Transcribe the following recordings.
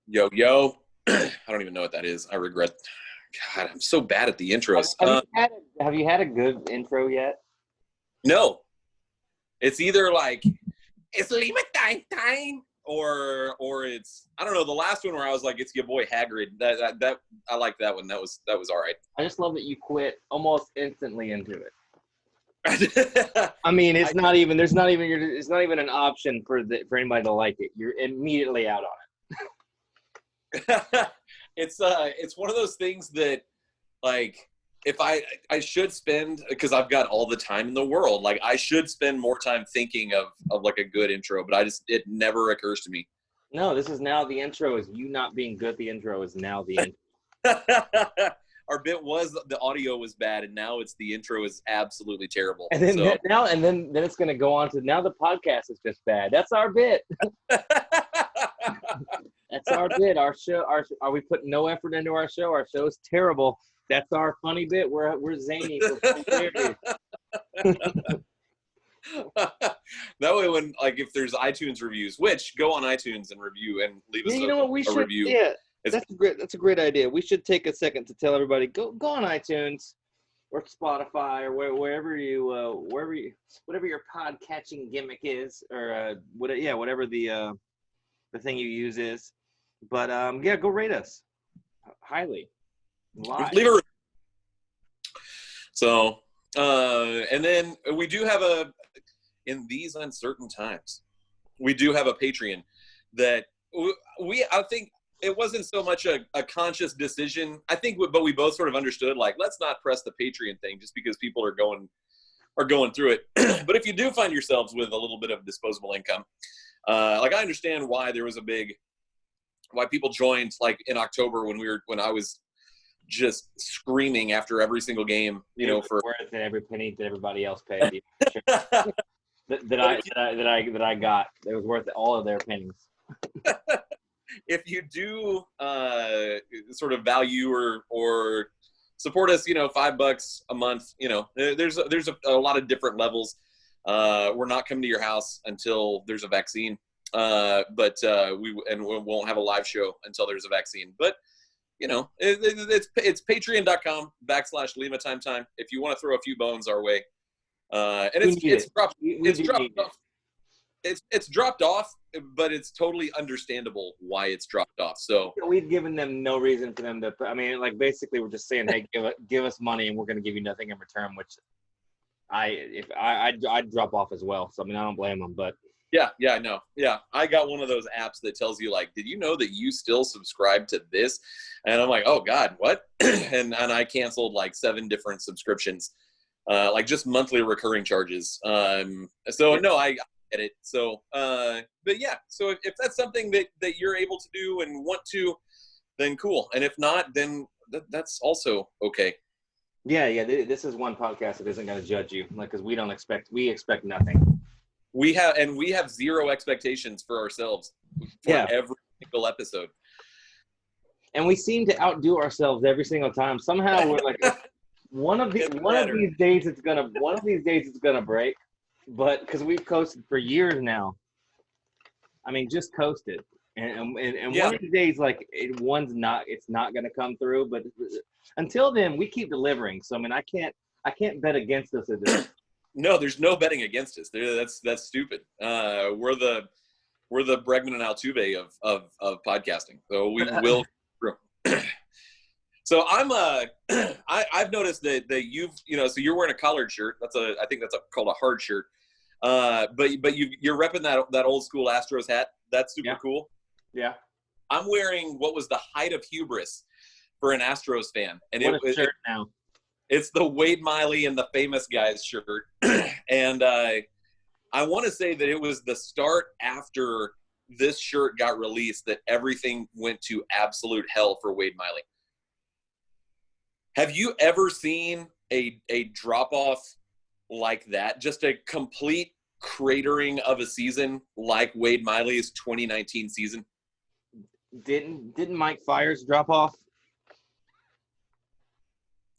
Yo, yo. I don't even know what that is. I regret. God, I'm so bad at the intros. Have you had a good intro yet? No. It's either like, it's Lima time, or it's, I don't know, the last one where I was like, it's your boy Hagrid. That I like that one. That was all right. I just love that you quit almost instantly into it. I mean, it's not even an option for anybody to like it. You're immediately out on it. It's one of those things that, like, if I should spend, because I've got all the time in the world, like I should spend more time thinking of like a good intro, but it never occurs to me. No, this is now the intro. Is you not being good at the intro is now the intro. Our bit was the audio was bad, and now it's the intro is absolutely terrible. And then then it's going to go on to now the podcast is just bad. That's our bit. That's our bit. Our show. Are we putting no effort into our show? Our show is terrible. That's our funny bit. We're zany. That way, when like if there's iTunes reviews, which go on iTunes and review and leave us a review. Yeah. That's a great idea. We should take a second to tell everybody go on iTunes or Spotify or whatever your pod catching gimmick is, or whatever the thing you use is. But go rate us highly. Live. Leave a So and then we do have in these uncertain times, we do have a Patreon that I think it wasn't so much a conscious decision. I think, but we both sort of understood, like, let's not press the Patreon thing just because people are going through it. But if you do find yourselves with a little bit of disposable income, like I understand why there was why people joined like in October when I was just screaming after every single game, for worth every penny that everybody else paid. that I got, it was worth all of their pennies. If you do sort of value or support us, $5 a month, there's a lot of different levels. We're not coming to your house until there's a vaccine, but we won't have a live show until there's a vaccine. But it's patreon.com/Lima time. If you want to throw a few bones our way, and it's dropped off. It's dropped off, but it's totally understandable why it's dropped off. So we've given them no reason for them to. I mean, like basically, we're just saying, hey, give us money, and we're going to give you nothing in return. Which I'd drop off as well. So I mean, I don't blame them, but. Yeah, I know. Yeah, I got one of those apps that tells you, like, did you know that you still subscribe to this? And I'm like, oh God, what? and I canceled like 7 different subscriptions, like just monthly recurring charges. So no, I get it. So, but yeah, so if that's something that you're able to do and want to, then cool. And if not, then that's also okay. Yeah. This is one podcast that isn't going to judge you, like, because we expect nothing. We have zero expectations for ourselves for every single episode. And we seem to outdo ourselves every single time. Somehow we're like, one of these days it's gonna break. But because we've coasted for years now. I mean, just coasted. And one of the days, like, it's not gonna come through. But until then, we keep delivering. So I mean, I can't bet against us at this. No, there's no betting against us. That's stupid. We're the Bregman and Altuve of podcasting. So we will. So I've noticed that you've so you're wearing a collared shirt. I think that's called a hard shirt. But you're repping that old school Astros hat. That's super cool. Yeah. I'm wearing what was the height of hubris for an Astros fan, and shirt now. It's the Wade Miley and the Famous Guys shirt. And I want to say that it was the start after this shirt got released that everything went to absolute hell for Wade Miley. Have you ever seen a drop-off like that? Just a complete cratering of a season like Wade Miley's 2019 season? Didn't Mike Fiers drop off?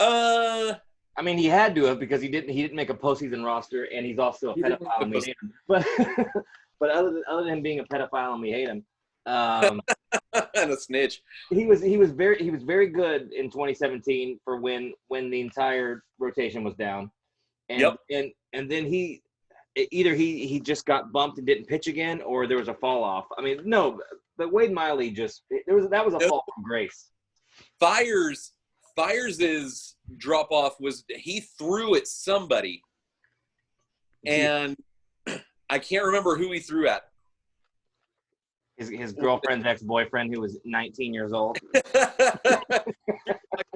I mean, he had to have, because he didn't make a postseason roster, and he's also a pedophile and we hate him. But other than him being a pedophile and we hate him, And a snitch. He was very good in 2017 for when the entire rotation was down, and Yep. and then he just got bumped and didn't pitch again, or there was a fall off. I mean, no, but Wade Miley that was a fall from grace. Fiers' drop off was he threw at somebody, and I can't remember who he threw at. His girlfriend's ex-boyfriend, who was 19 years old.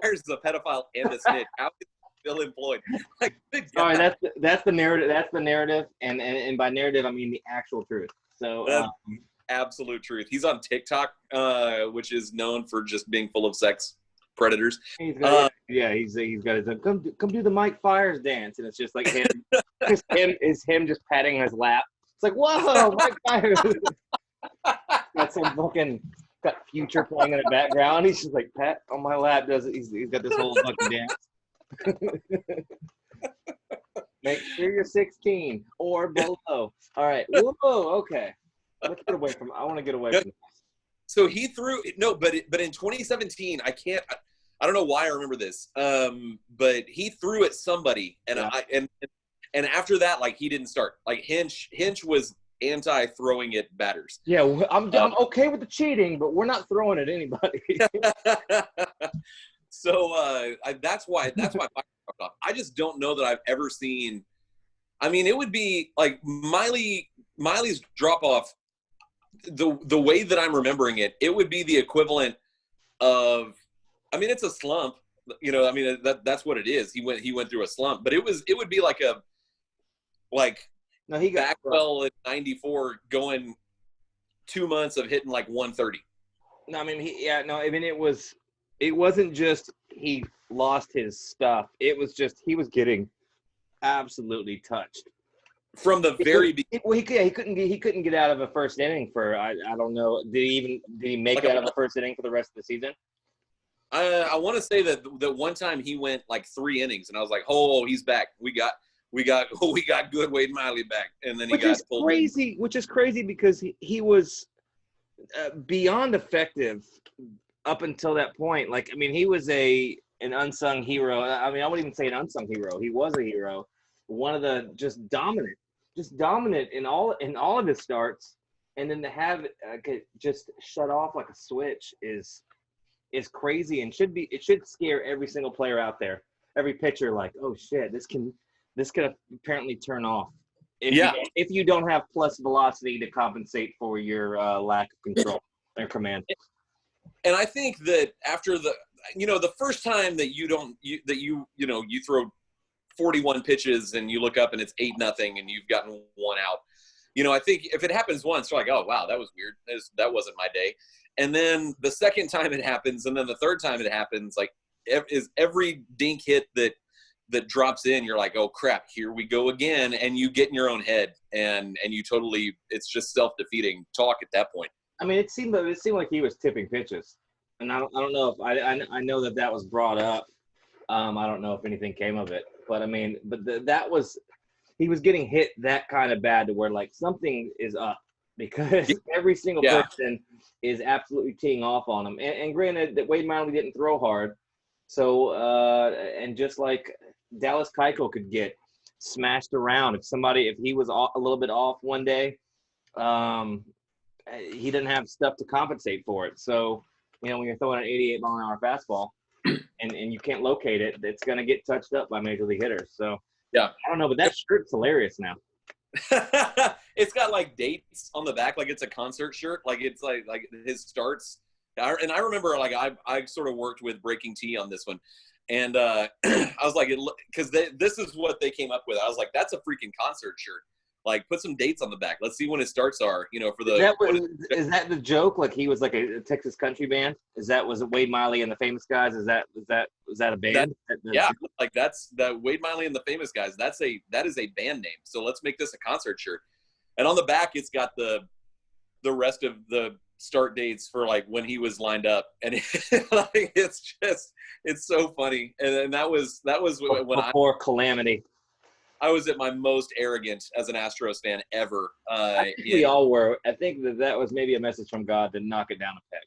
Fiers is a pedophile and a snitch. How is he still employed? Like, sorry, that's the narrative. That's the narrative, and by narrative I mean the actual truth. So absolute truth. He's on TikTok, which is known for just being full of sex predators. He's got his come do the Mike Fiers dance, and it's just like him, him just patting his lap. It's like, whoa, Mike Fiers. Got some fucking Future playing in the background. He's just like, pat on my lap. He's got this whole fucking dance. Make sure you're 16 or below. All right. Whoa. Okay. Let's get away from. I want to get away from this. So he threw but in 2017, I don't know why I remember this. But he threw at somebody, and and after that, like, he didn't start. Like Hinch was anti-throwing at batters. Yeah, I'm okay with the cheating, but we're not throwing at anybody. So that's why I just don't know that I've ever seen. I mean, it would be like Miley's drop off. The way that I'm remembering it, it would be the equivalent of. I mean, it's a slump. I mean, that's what it is. He went through a slump, but it would be like a. No, he got Bagwell at 94 going 2 months of hitting like 130. No, I mean it wasn't just he lost his stuff. It was just he was getting absolutely touched from the very beginning. He couldn't get out of a first inning for I don't know. Did he make it out of the first inning for the rest of the season? I want to say that one time he went like 3 innings, and I was like, oh, he's back. We got good Wade Miley back, and then he got pulled. Which is crazy because he was beyond effective up until that point. Like, I mean, he was an unsung hero. I mean, I wouldn't even say an unsung hero. He was a hero. One of the just dominant in all of his starts, and then to have it just shut off like a switch is crazy, and it should scare every single player out there, every pitcher. Like, oh shit, this can apparently turn off if you don't have plus velocity to compensate for your lack of control and command. And I think that after the first time that you throw 41 pitches and you look up and it's 8-0 and you've gotten 1 out, I think if it happens once, you're like, oh wow, that was weird. That wasn't my day. And then the second time it happens, and then the third time it happens, like is every dink hit that drops in, you're like, oh crap, here we go again, and you get in your own head, and you totally, it's just self-defeating talk at that point. I mean, it seemed like he was tipping pitches, and I don't know if I know that was brought up. I don't know if anything came of it, but I mean, he was getting hit that kind of bad to where like something is up, because every single person is absolutely teeing off on him. And granted that Wade Miley didn't throw hard, so and just like Dallas Keuchel could get smashed around if he was a little bit off one day, he didn't have stuff to compensate for it. So when you're throwing an 88-mile-an-hour fastball and you can't locate it, it's going to get touched up by major league hitters. So I don't know, but that shirt's hilarious now. It's got like dates on the back, like it's a concert shirt, like it's like his starts. And I remember, like, I sort of worked with Breaking Tea on this one, and I was like, because this is what they came up with. I was like, that's a freaking concert shirt. Like, put some dates on the back. Let's see when his starts are. For the is that the joke? Like, he was like a Texas country band. Was it Wade Miley and the Famous Guys? Was that a band? Like that's the Wade Miley and the Famous Guys. That is a band name. So let's make this a concert shirt. And on the back, it's got the rest of the start dates for like when he was lined up, and it's so funny. And that was when before Calamity. I was at my most arrogant as an Astros fan ever. I think we all were. I think that was maybe a message from God to knock it down a peg.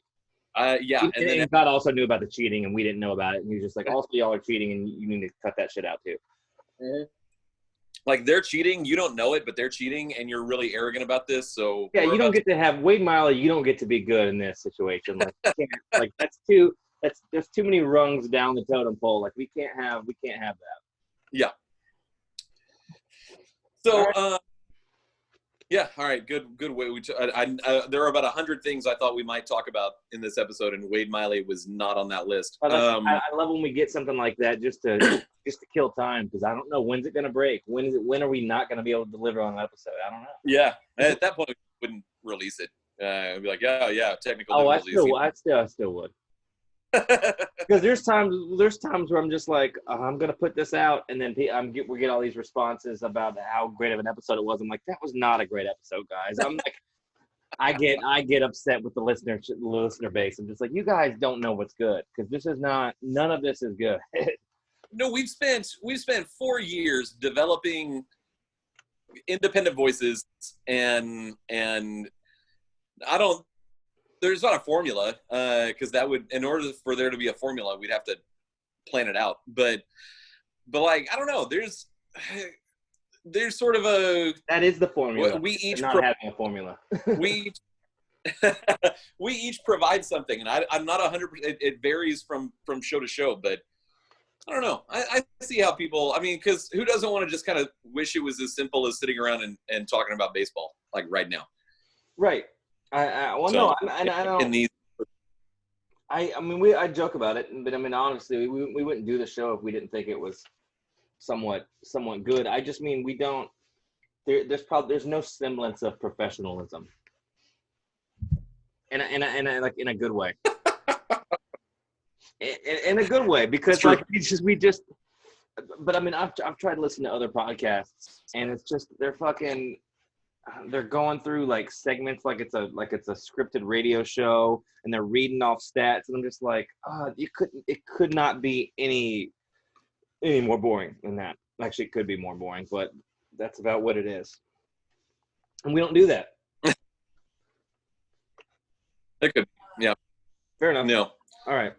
Yeah, and God also knew about the cheating, and we didn't know about it. And he was just like, also y'all are cheating, and you need to cut that shit out too. Mm-hmm. Like, they're cheating, you don't know it, but they're cheating, and you're really arrogant about this. So yeah, you don't get to have Wade Miley. You don't get to be good in this situation. Like, like that's too many rungs down the totem pole. Like, we can't have that. Yeah. So, yeah, all right, good way. There are about 100 things I thought we might talk about in this episode, and Wade Miley was not on that list. I love when we get something like that just to kill time, because I don't know when's it going to break. When are we not going to be able to deliver on an episode? I don't know. Yeah, at that point we wouldn't release it. I'd be like, yeah, technical difficulties. I still would. Because there's times where I'm just like, I'm gonna put this out, and then we get all these responses about how great of an episode it was. I'm like, that was not a great episode, guys. I'm like, I get upset with the listener base. I'm just like, you guys don't know what's good, because none of this is good. No, we've spent 4 years developing independent voices, and I don't. There's not a formula, because that would, in order for there to be a formula, we'd have to plan it out. But like, I don't know. There's sort of a, that is the formula. We each not having a formula. we each provide something, and I'm not 100%. It varies from show to show, but I don't know. I see how people. I mean, because who doesn't want to just kind of wish it was as simple as sitting around and talking about baseball like right now? Right. I joke about it, but I mean, honestly, we wouldn't do the show if we didn't think it was somewhat good. I just mean, we don't. There's no semblance of professionalism, in a good way. in a good way, because like we just. But I mean, I've tried to listen to other podcasts, and it's just they're going through like segments like it's a scripted radio show, and they're reading off stats, and I'm just like, it could not be any more boring than that. Actually, it could be more boring, but that's about what it is, and we don't do that. It could, yeah. Fair enough. No. All right.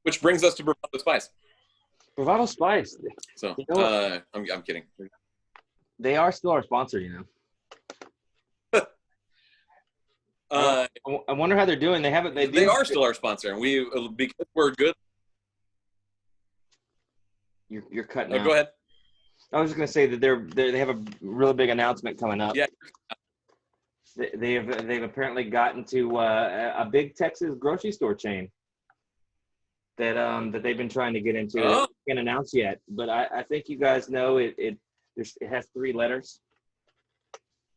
Which brings us to Bravado Spice. Bravado Spice. So I'm kidding. They are still our sponsor, you know. I wonder how they're doing. They are still our sponsor, and because we're good. You're cutting out. Go ahead. I was just gonna say that they have a really big announcement coming up. Yeah. They've apparently gotten to a big Texas grocery store chain that they've been trying to get into. Oh. Can't announce yet, but I think you guys know it has 3 letters,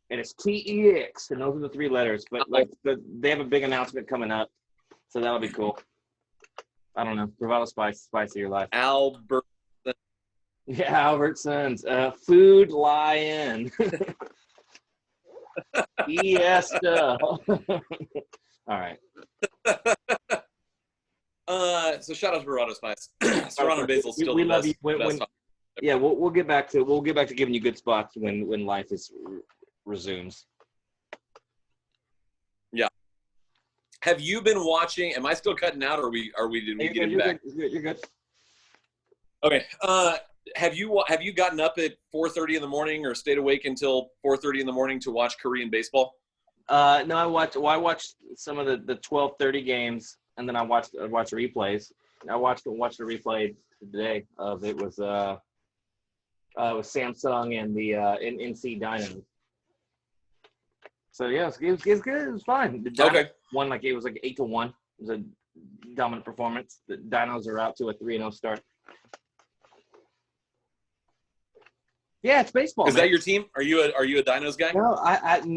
and it's TEX, and those are the 3 letters. But they have a big announcement coming up, so that'll be cool. I don't know. Bravado Spice of your life. Albert. Yeah, Albertsons. Food Lion. Fiesta. All right. So shout out to Bravado Spice. Serrano Basil still we the love best. you. Yeah, we'll get back to giving you good spots when life resumes. Yeah. Have you been watching? Am I still cutting out, or did we get it back? You're good. Okay. Have you gotten up at 4:30 in the morning or stayed awake until 4:30 in the morning to watch Korean baseball? No, I watched some of the 12:30 games, and then I watched replays. I watched the replay today of it was Samsung and the NC Dynamo. So yeah, it was good. It was fine. The Dinos won it was 8-1. It was a dominant performance. The Dinos are out to a 3-0 start. Yeah, it's baseball. Is that your team? Are you a Dinos guy? No, I'm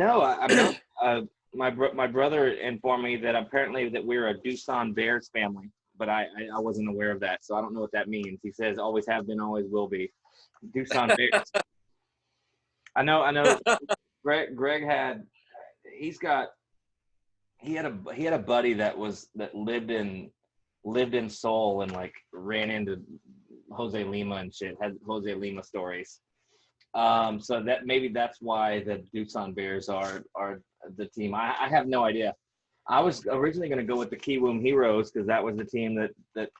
not. My brother informed me that apparently that we're a Doosan Bears family, but I wasn't aware of that, so I don't know what that means. He says always have been, always will be. Doosan Bears. I know. Greg had a buddy that lived in Seoul and ran into Jose Lima and shit, has Jose Lima stories. So that maybe that's why the Doosan Bears are the team. I have no idea. I was originally going to go with the Kiwoom Heroes because that was the team that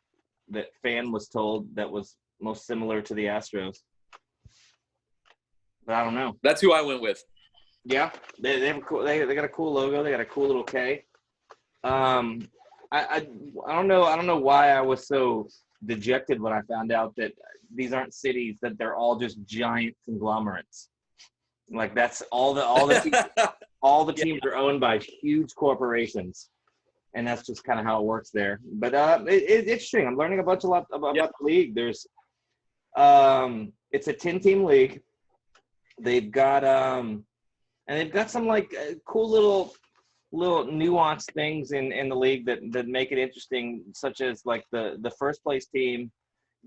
Fan was told that was most similar to the Astros. But I don't know. That's who I went with. Yeah, they have a cool. They got a cool logo. They got a cool little K. I don't know why I was so dejected when I found out that these aren't cities, that they're all just giant conglomerates. Like that's all the teams are owned by huge corporations, and that's just kind of how it works there. But it's interesting. I'm learning a lot about the league. There's it's a 10-team league. They've got and they've got some like cool little nuanced things in the league that make it interesting, such as like the first place team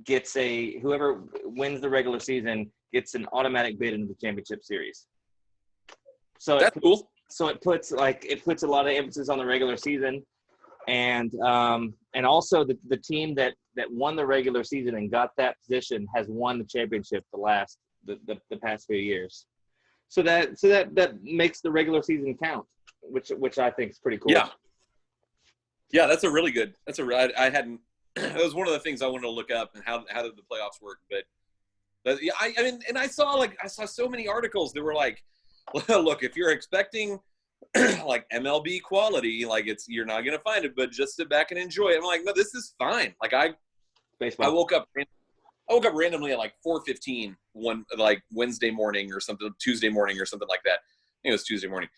gets whoever wins the regular season gets an automatic bid into the championship series. So that's cool. So it puts a lot of emphasis on the regular season, and also the team that won the regular season and got that position has won the championship the past few years. So that makes the regular season count, which I think is pretty cool. Yeah, that's a really good. I hadn't. That was one of the things I wanted to look up and how did the playoffs work. But yeah, I mean, and I saw so many articles that were like, well, look, if you're expecting like MLB quality, like you're not gonna find it, but just sit back and enjoy it. I'm like, no, this is fine. Like I woke up randomly at like 4:15 one like Wednesday morning or something, Tuesday morning or something like that. I think it was Tuesday morning.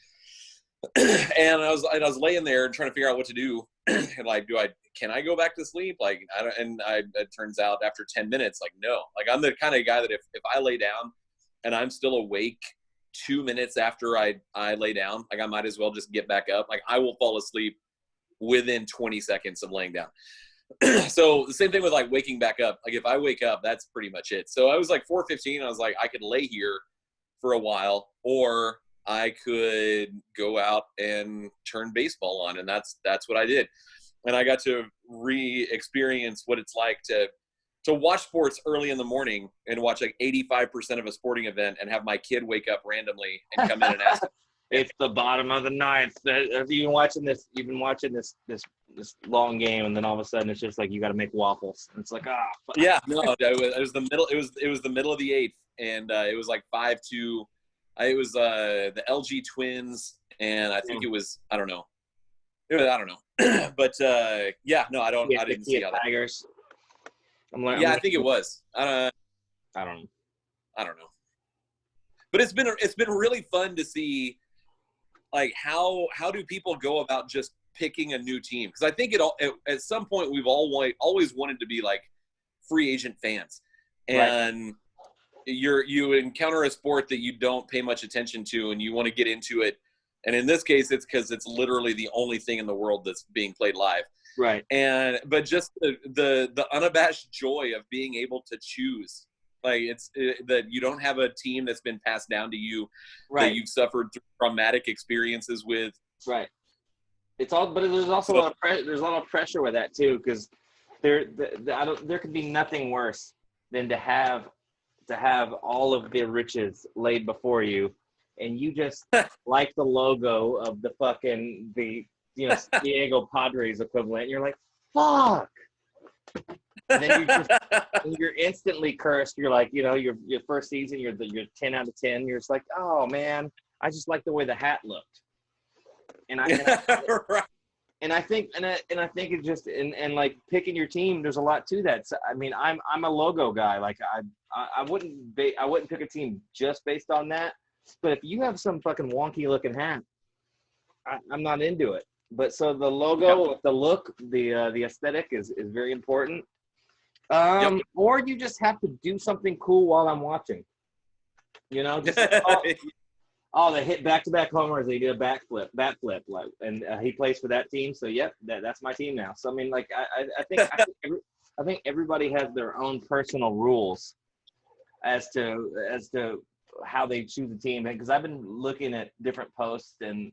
And I was laying there and trying to figure out what to do. And like, can I go back to sleep? Like, it turns out after 10 minutes, like, no, like I'm the kind of guy that if I lay down and I'm still awake 2 minutes after I lay down, like I might as well just get back up. Like I will fall asleep within 20 seconds of laying down. So the same thing with like waking back up. Like if I wake up, that's pretty much it. So I was like 4:15. I was like, I could lay here for a while, or I could go out and turn baseball on, and that's what I did. And I got to re-experience what it's like to watch sports early in the morning and watch like 85% of a sporting event and have my kid wake up randomly and come in and ask. It's the bottom of the ninth. You've been watching this long game, and then all of a sudden it's just like you got to make waffles. And it's like yeah, no, it was the middle. It was the middle of the eighth, and it was like 5-2. It was the LG Twins, and I think it was I don't know, but yeah, no, I didn't see how that. Tigers. I think it was. I don't know. But it's been really fun to see. Like how do people go about just picking a new team? Because I think at some point we've always wanted to be like free agent fans, and you encounter a sport that you don't pay much attention to, and you want to get into it. And in this case, it's because it's literally the only thing in the world that's being played live. Right. But just the unabashed joy of being able to choose. Like that you don't have a team that's been passed down to you that you've suffered traumatic experiences with. Right. It's all, but there's also a lot of pressure with that too, because there could be nothing worse than to have all of the riches laid before you, and you just like the logo of the fucking San Diego Padres equivalent. And you're like, fuck. And then you're instantly cursed. You're like, your first season, you're 10 out of 10. You're just like, oh man, I just like the way the hat looked. And I think it just and like picking your team, there's a lot to that. So, I mean, I'm a logo guy. Like I wouldn't pick a team just based on that. But if you have some fucking wonky looking hat, I'm not into it. But so the logo, the look, the aesthetic is very important. Or you just have to do something cool while I'm watching. Just they hit back-to-back homers. They did a bat flip, like, and he plays for that team. So yep, that's my team now. So I mean, like I think everybody has their own personal rules as to how they choose a team. Because I've been looking at different posts and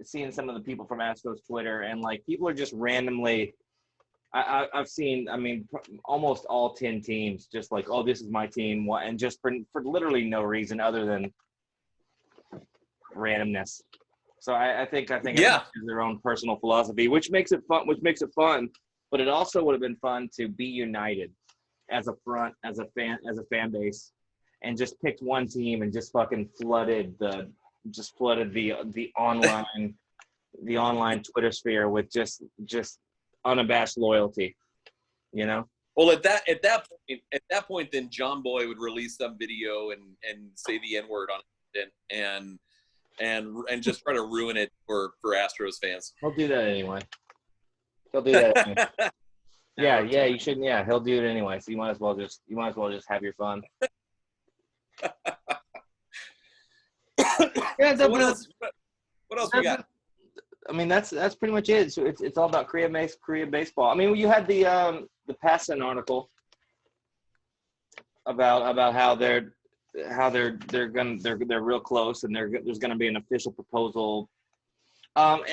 seeing some of the people from Astros Twitter, and like people are just randomly I've seen, almost all 10 teams just like, oh, this is my team, and just for literally no reason other than randomness. So I think everybody has their own personal philosophy, which makes it fun. But it also would have been fun to be united as a fan base, and just picked one team and just fucking flooded the online Twitter sphere with just unabashed loyalty, you know. Well, at that point, then John Boy would release some video and say the N-word on it and just try to ruin it for Astros fans. He'll do that anyway. Anyway. Yeah, you shouldn't. Yeah, he'll do it anyway. So you might as well just have your fun. Yeah, so what else we got? That's pretty much it. So it's all about Korea baseball. I mean, you had the Passan article about how they're real close, and there's gonna be an official proposal. And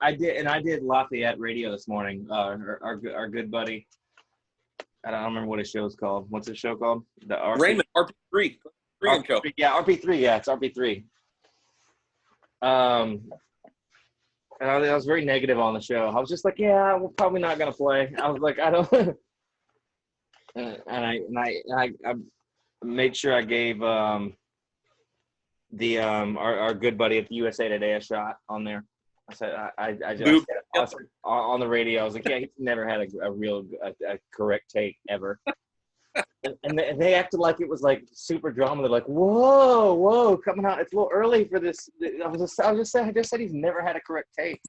I did Lafayette Radio this morning. Our good buddy. I don't remember what his show's called. What's his show called? Raymond, RP3. Yeah, RP3. Yeah, it's RP3. And I was very negative on the show. I was just like, yeah, we're probably not gonna play. I was like, I don't. and I made sure I gave our good buddy at the USA Today a shot on there. I said I just on the radio. I was like, yeah, he's never had a real correct take ever. and they acted like it was like super drama. They're like, whoa, coming out. It's a little early for this. I just said he's never had a correct take.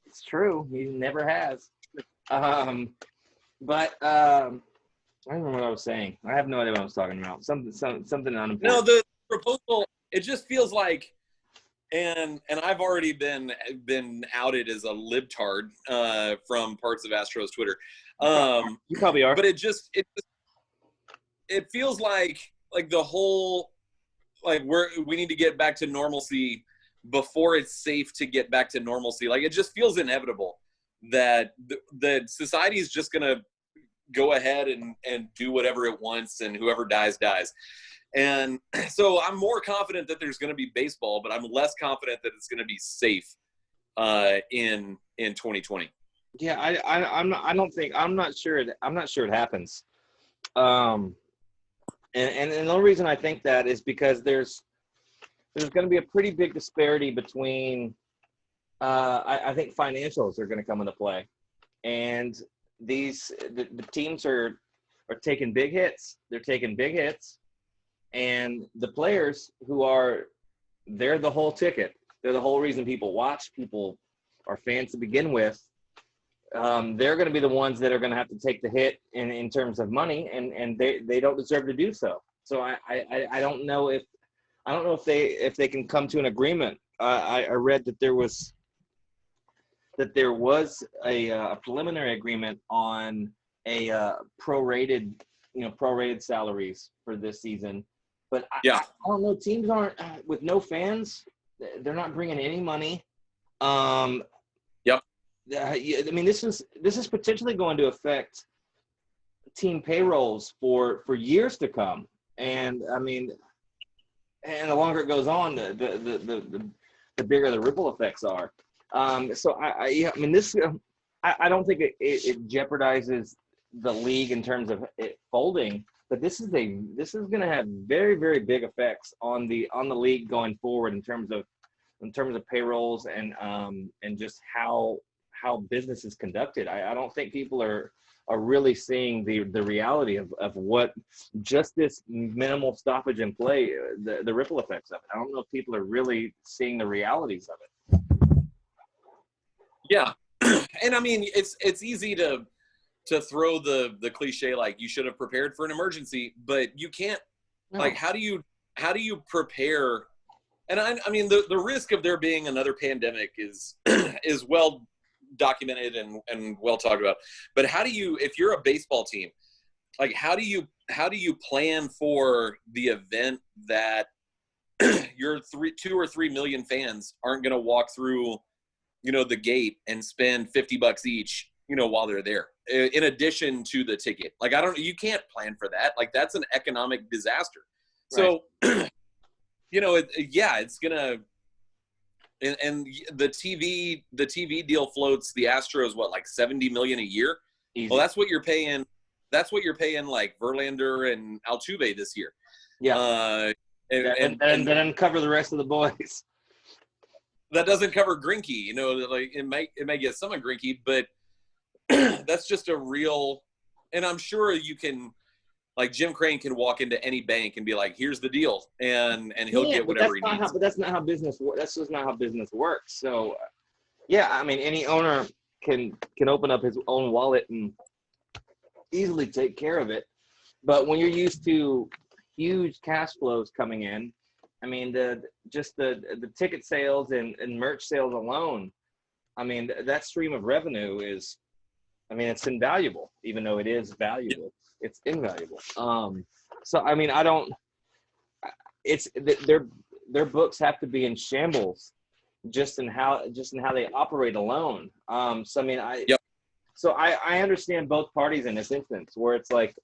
It's true. He never has. But I don't remember what I was saying. I have no idea what I was talking about. Something unimportant. No, the proposal. It just feels like, and I've already been outed as a libtard from parts of Astros Twitter. You probably are. But it feels like the whole, like, we need to get back to normalcy before it's safe to get back to normalcy. Like, it just feels inevitable that society is just gonna go ahead and do whatever it wants, and whoever dies. And so I'm more confident that there's going to be baseball, but I'm less confident that it's going to be safe in 2020. Yeah, I'm not sure it happens. And the only reason I think that is because there's going to be a pretty big disparity between I think financials are going to come into play, and the teams are taking big hits. They're taking big hits, and the players they're the whole ticket. They're the whole reason people watch. People are fans to begin with. They're going to be the ones that are going to have to take the hit in terms of money, and they don't deserve to do so. So I don't know if they can come to an agreement. I read that there was a preliminary agreement on a prorated salaries for this season. But I don't know. Teams aren't with no fans. They're not bringing any money. Yep. I mean, this is potentially going to affect team payrolls for years to come. And I mean, and the longer it goes on, the bigger the ripple effects are. So I don't think it jeopardizes the league in terms of it folding, but this is going to have very, very big effects on the league going forward in terms of payrolls and just how business is conducted. I don't think people are really seeing the reality of what just this minimal stoppage in play, the ripple effects of it. I don't know if people are really seeing the realities of it. Yeah. And I mean, it's easy to throw the cliche, like, you should have prepared for an emergency, but you can't. No. Like, how do you prepare? And I mean, the risk of there being another pandemic is well documented and well talked about. But how do you, if you're a baseball team, like, how do you plan for the event that your 2 or 3 million fans aren't going to walk through, the gate and spend $50 each, while they're there, in addition to the ticket. Like, you can't plan for that. Like, that's an economic disaster. Right. So, it's gonna, and the TV deal floats the Astros, what, like $70 million a year? Easy. Well, that's what you're paying like Verlander and Altuve this year. Yeah. And then cover the rest of the boys. That doesn't cover Greinke. Like it may get some of Greinke, but that's just a real. And I'm sure you can, like, Jim Crane can walk into any bank and be like, "Here's the deal," and he'll get whatever he needs. But that's not how business works. That's just not how business works. So, yeah, I mean, any owner can open up his own wallet and easily take care of it. But when you're used to huge cash flows coming in, I mean, the ticket sales and merch sales alone, I mean, that stream of revenue is, I mean, it's invaluable. Even though it is valuable, it's invaluable. So I mean, it's their books have to be in shambles just in how they operate alone. So I mean, I understand both parties in this instance, where it's like,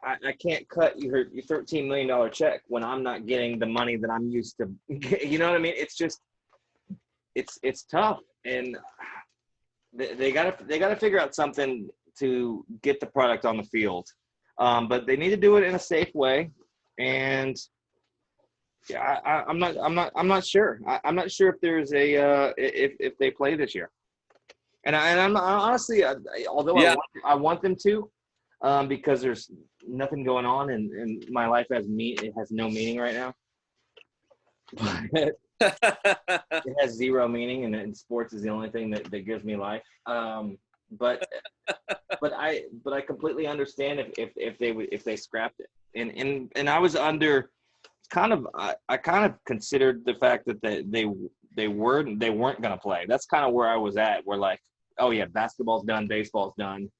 I can't cut your $13 million check when I'm not getting the money that I'm used to. You know what I mean? It's just, it's tough, and they gotta figure out something to get the product on the field. But they need to do it in a safe way. And yeah, I'm not sure. I'm not sure if there's if they play this year. And I'm honestly, although I want them to, because there's nothing going on and my life it has no meaning right now. But it has zero meaning, and sports is the only thing that gives me life. But I completely understand if they scrapped it. And I was under I kind of considered the fact that they weren't going to play. That's kind of where I was at. We're like, oh yeah, basketball's done, baseball's done.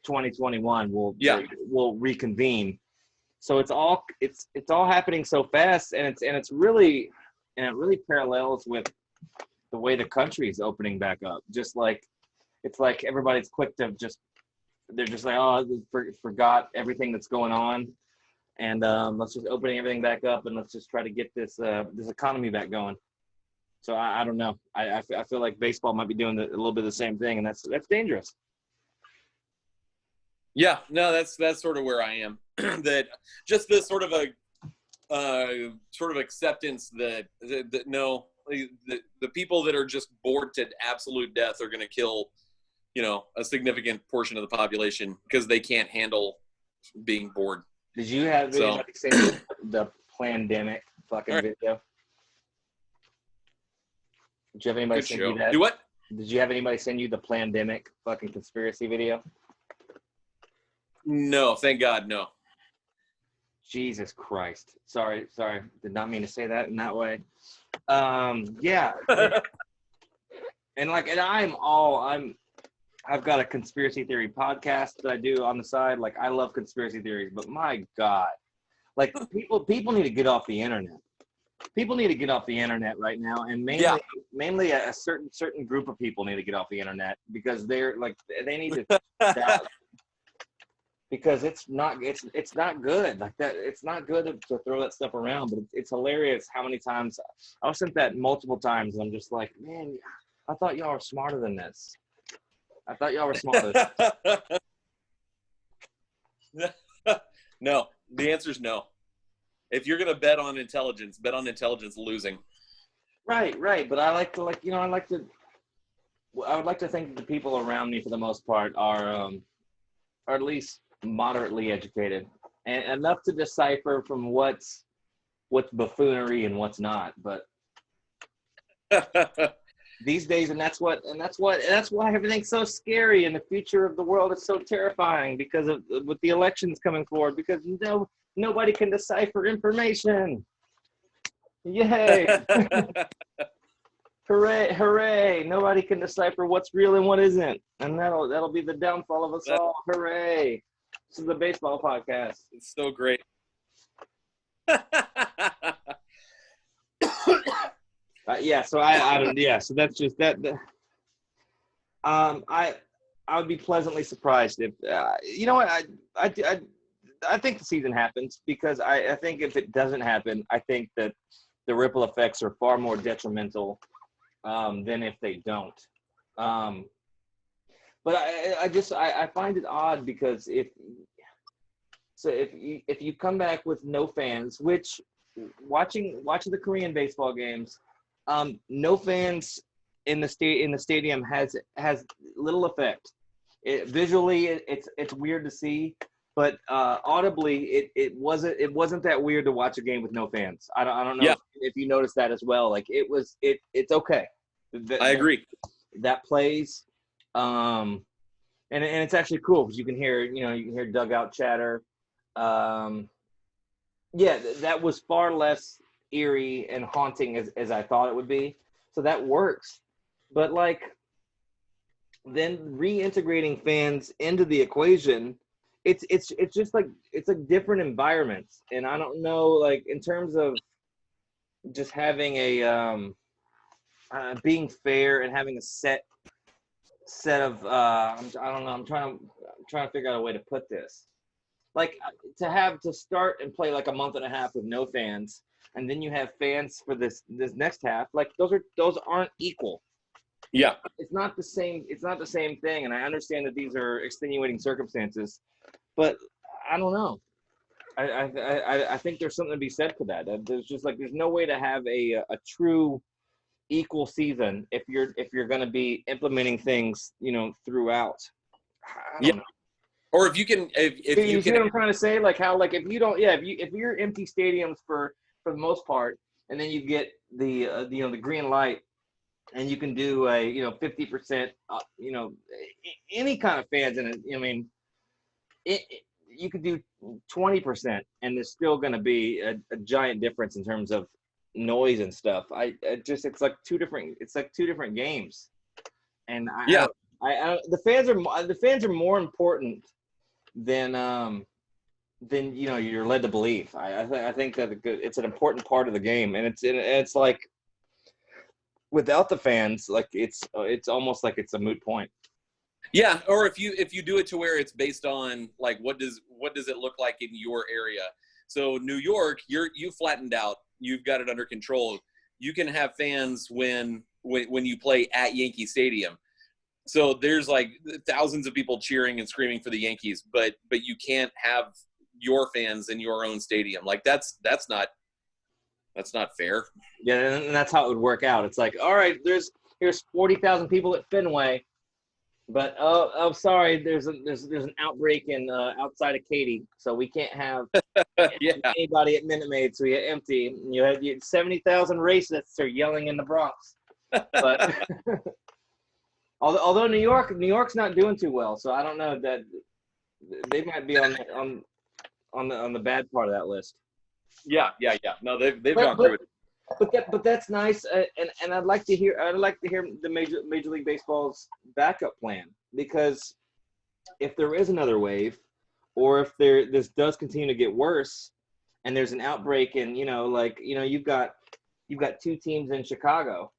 2021 we'll reconvene. So it's all happening so fast, and it really parallels with the way the country is opening back up. Just like, it's like everybody's quick to they're just like, oh, forgot everything that's going on, and let's just open everything back up, and let's just try to get this economy back going. So I don't know. I feel like baseball might be doing a little bit of the same thing, and that's dangerous. Yeah, no, that's sort of where I am. That just this sort of acceptance that no, the people that are just bored to absolute death are going to kill, a significant portion of the population because they can't handle being bored. Did you have anybody say the pandemic fucking video? Did you have anybody send you that? Do what? Did you have anybody send you the pandemic fucking conspiracy video? No, thank God, no. Jesus Christ. Sorry. Did not mean to say that in that way. Yeah. And I've got a conspiracy theory podcast that I do on the side. Like, I love conspiracy theories, but my God, like, people need to get off the internet. People need to get off the internet right now, and mainly a certain group of people need to get off the internet, because they're like, they need to because it's not good like that. It's not good to throw that stuff around, but it's hilarious how many times I was sent that multiple times, and I'm just like, man, I thought y'all were smarter than this. No, the answer is no. If you're gonna bet on intelligence losing. Right. But I would like to think that the people around me, for the most part, are at least moderately educated and enough to decipher from what's buffoonery and what's not. But these days, and that's why everything's so scary, and the future of the world is so terrifying, because of with the elections coming forward, because nobody can decipher information. Yay. Hooray. Nobody can decipher what's real and what isn't. And that'll be the downfall of us all. Hooray. This is the baseball podcast. It's so great. Yeah. So I don't. Yeah. So that's just that. I would be pleasantly surprised if you know what I think the season happens because I think if it doesn't happen, I think that the ripple effects are far more detrimental than if they don't. But I find it odd because if you come back with no fans, which watching the Korean baseball games, no fans in the stadium has little effect. Visually, it's weird to see, but audibly, it wasn't that weird to watch a game with no fans. I don't know Yeah, if you noticed that as well. Like it's okay. I agree. That plays, and it's actually cool because you can hear dugout chatter. Yeah, that was far less eerie and haunting as I thought it would be. So that works. But like then reintegrating fans into the equation, it's just like it's like different environments. And I don't know, like in terms of just having a being fair and having a set of I don't know, I'm trying to figure out a way to put this. Like to start and play like a month and a half with no fans, and then you have fans for this next half. Like those aren't equal. Yeah. It's not the same. It's not the same thing. And I understand that these are extenuating circumstances, but I don't know. I think there's something to be said for that. There's just like there's no way to have a true equal season if you're going to be implementing things throughout. I don't know. Or if you can, if you see can, what I'm trying to say, like how like if you don't, yeah, if you're empty stadiums for the most part, and then you get the the green light, and you can do a 50%, any kind of fans in it. I mean, you could do 20%, and there's still going to be a giant difference in terms of noise and stuff. It's like two different games, and yeah. the fans are more important than you're led to believe. I think that it's an important part of the game, and it's like without the fans, like it's almost like it's a moot point. Yeah, or if you do it to where it's based on like what does it look like in your area? So New York, you flattened out, you've got it under control. You can have fans when you play at Yankee Stadium. So there's like thousands of people cheering and screaming for the Yankees, but you can't have your fans in your own stadium. Like that's not fair. Yeah, and that's how it would work out. It's like, all right, here's 40,000 people at Fenway, but sorry, there's an outbreak in outside of Katy, so we can't have anybody at Minute Maid, so you're empty. You had 70,000 racists are yelling in the Bronx, but. Although New York's not doing too well, so I don't know that they might be on the bad part of that list. Yeah. No, they've gone through it. But that's nice, and I'd like to hear the Major League Baseball's backup plan, because if there is another wave, or if this does continue to get worse, and there's an outbreak, and you've got two teams in Chicago.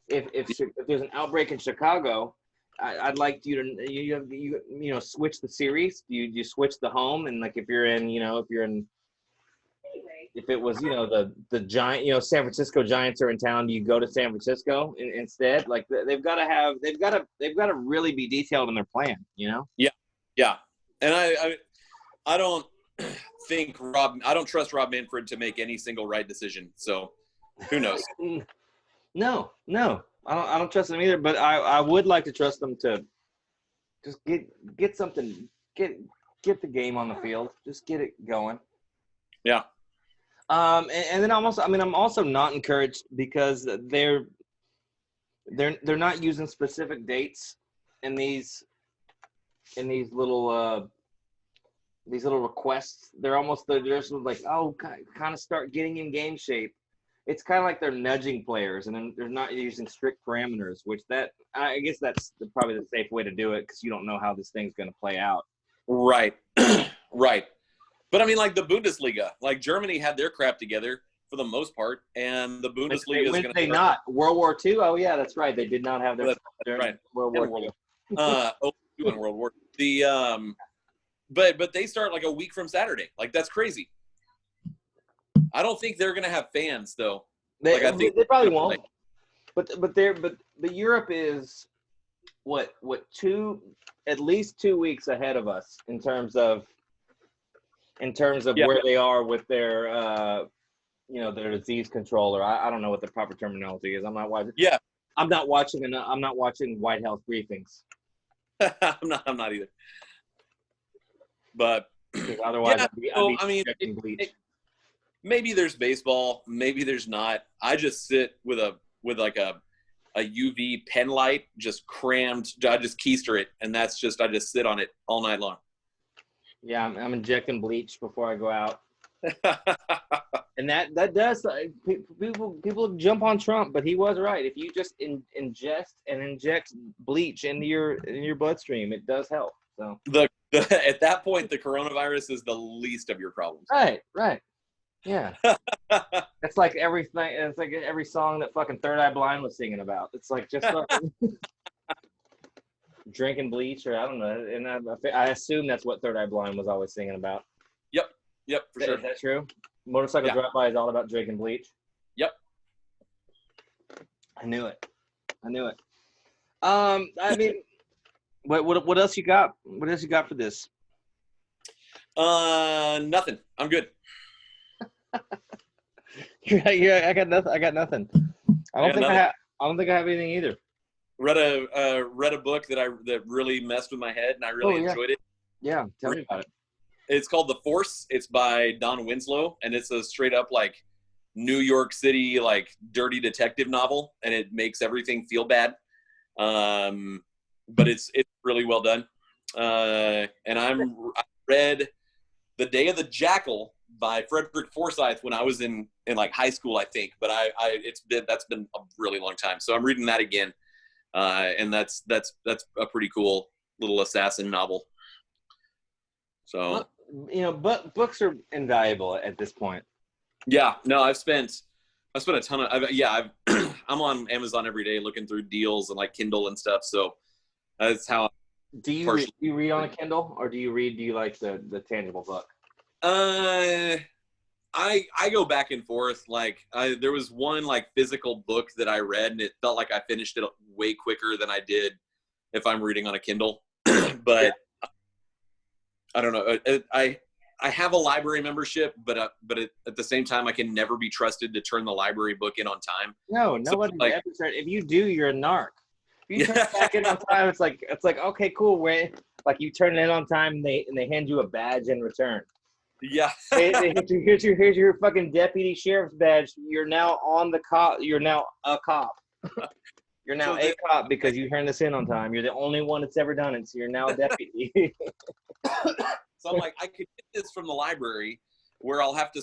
If there's an outbreak in Chicago, I'd like you to switch the series. You switch the home, and like if it was the Giant San Francisco Giants are in town, do you go to San Francisco instead? Like they've got to really be detailed in their plan. Yeah, and I don't I don't trust Rob Manfred to make any single right decision. So who knows? No, I don't trust them either. But I would like to trust them to just get something, get the game on the field, just get it going. Yeah. And then I'm also not encouraged because they're not using specific dates in these little requests. They're just like, oh, kind of start getting in game shape. It's kind of like they're nudging players, and then they're not using strict parameters, which I guess that's probably the safe way to do it because you don't know how this thing's going to play out. Right. Right. But I mean, like the Bundesliga, like Germany had their crap together. for the most part, and the Bundesliga is going to they not World War II. Oh yeah, that's right. They did not have their right. World War II. In World War. But they start like a week from Saturday. Like that's crazy. I don't think they're going to have fans though. They probably won't. But Europe is at least 2 weeks ahead of us in terms of where they are with their their disease control, or I don't know what the proper terminology is. I'm not watching. Yeah. I'm not watching White House briefings. I'm not either. But otherwise, maybe there's baseball, maybe there's not. I just sit with like a UV pen light, just crammed. I just keister it, and I just sit on it all night long. Yeah, I'm injecting bleach before I go out. And that does people jump on Trump, but he was right. If you just ingest and inject bleach into your bloodstream, it does help. So at that point, the coronavirus is the least of your problems. Right. Yeah. It's like everything. It's like every song that fucking Third Eye Blind was singing about. It's like just drinking bleach, or I don't know. And I assume that's what Third Eye Blind was always singing about. Yep, for sure. Is that true? Motorcycle Drive-By is all about drinking bleach. Yep. I knew it. I mean, what else you got? What else you got for this? Nothing. I'm good. Yeah, I got nothing. I don't think I have anything either. Read a book that really messed with my head, and I really enjoyed it. Yeah, tell me about it. It's called The Force. It's by Don Winslow, and it's a straight up like New York City like dirty detective novel, and it makes everything feel bad. But it's really well done. And I read The Day of the Jackal by Frederick Forsyth when I was in like high school, I think. But that's been a really long time. So I'm reading that again, and that's a pretty cool little assassin novel. So. But books are invaluable at this point. Yeah, no, I've spent a ton of. I'm on Amazon every day looking through deals and like Kindle and stuff. So that's how. Do you read on a Kindle, or do you like the tangible book? I go back and forth. Like there was one like physical book that I read, and it felt like I finished it way quicker than I did if I'm reading on a Kindle. But. Yeah. I don't know. I have a library membership, but at the same time, I can never be trusted to turn the library book in on time. No, nobody ever said. If you do, you're a narc. If you turn it back in on time, it's like okay, cool. Like you turn it in on time, and they hand you a badge in return. Yeah. Here's your fucking deputy sheriff's badge. You're now on the cop. You're now a cop. You're now a cop because you turned this in on time. You're the only one that's ever done it, so you're now a deputy. So I'm like, I could get this from the library where I'll have to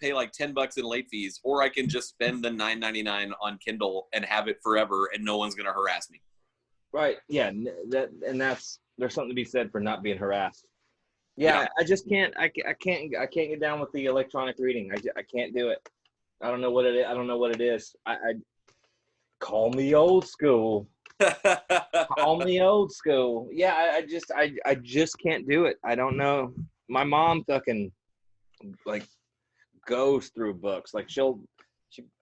pay like $10 in late fees, or I can just spend the $9.99 on Kindle and have it forever, and no one's gonna harass me. Right? Yeah. There's something to be said for not being harassed. Yeah. I just can't. I can't get down with the electronic reading. I can't do it. I don't know what it is. I call me old school. Call me old school. Yeah, I just can't do it. I don't know. My mom fucking like goes through books. Like she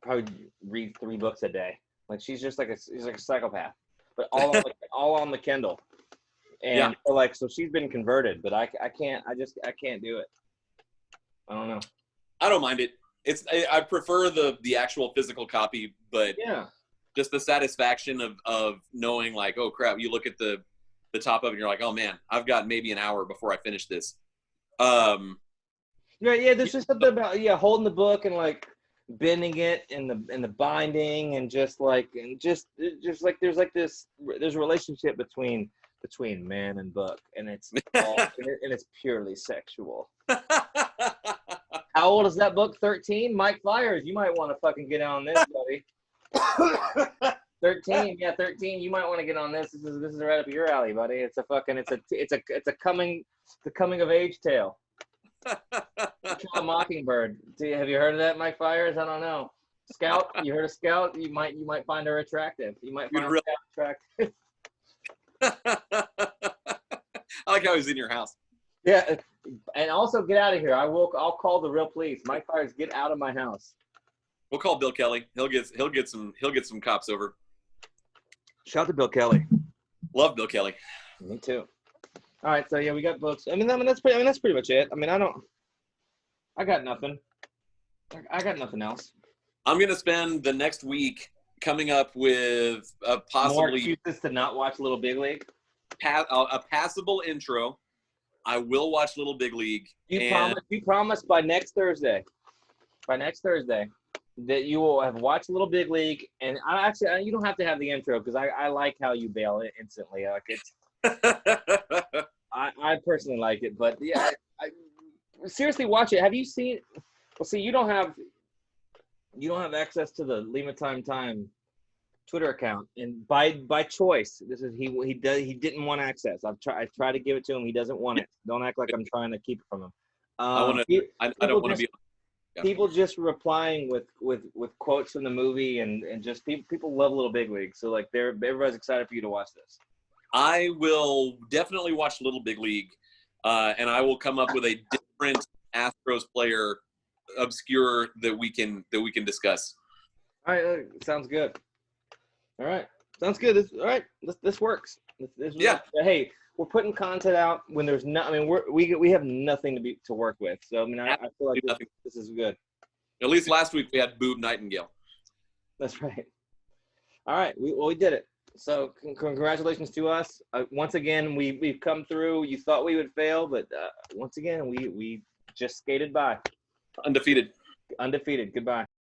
probably reads 3 books a day. Like she's like a psychopath. But all on the Kindle. And so she's been converted, but I can't do it. I don't know. I don't mind it. I prefer the actual physical copy, but yeah. Just the satisfaction of knowing like, oh crap, you look at the top of it and you're like, oh man, I've got maybe an hour before I finish this. Yeah, there's just something about holding the book and like bending it in the binding and just like there's a relationship between man and book, and it's purely sexual. How old is that book? 13? Mike Flyers, you might want to fucking get on this, buddy. 13, yeah, 13. You might want to get on this. This is right up your alley, buddy. It's a coming of age tale. Kill a Mockingbird. Have you heard of that, Mike Fires? I don't know. Scout, you heard of Scout? You might find her attractive. You might find Scout attractive. I like how he's in your house. Yeah, and also get out of here. I'll call the real police. Mike Fires, get out of my house. We'll call Bill Kelly. He'll get some cops over. Shout out to Bill Kelly. Love Bill Kelly. Me too. All right, so yeah, we got books. I mean that's pretty much it. I mean, I got nothing. I got nothing else. I'm gonna spend the next week coming up with a possibly more excuses to not watch Little Big League. A passable intro. I will watch Little Big League. You promise by next Thursday. That you will have watched Little Big League, and you don't have to have the intro because I like how you bail it instantly. Like it's, I personally like it, but yeah, I seriously watch it. Have you seen? Well, see, you don't have access to the Lima Time Twitter account, and by choice, this is he didn't want access. I tried to give it to him. He doesn't want it. Don't act like I'm trying to keep it from him. I don't want to be. Yeah. People just replying with quotes from the movie and just people love Little Big League. So like everybody's excited for you to watch this. I will definitely watch Little Big League, and I will come up with a different Astros player, obscure that we can discuss. All right, sounds good. All right, sounds good. All right, this works. This yeah. Works. Hey, we're putting content out when there's no. I mean, we have nothing to work with. So I mean, I feel like this is good. At least last week we had Boob Nightingale. That's right. All right, we did it. So congratulations to us. Once again, we've come through. You thought we would fail, but once again, we just skated by. Undefeated. Goodbye.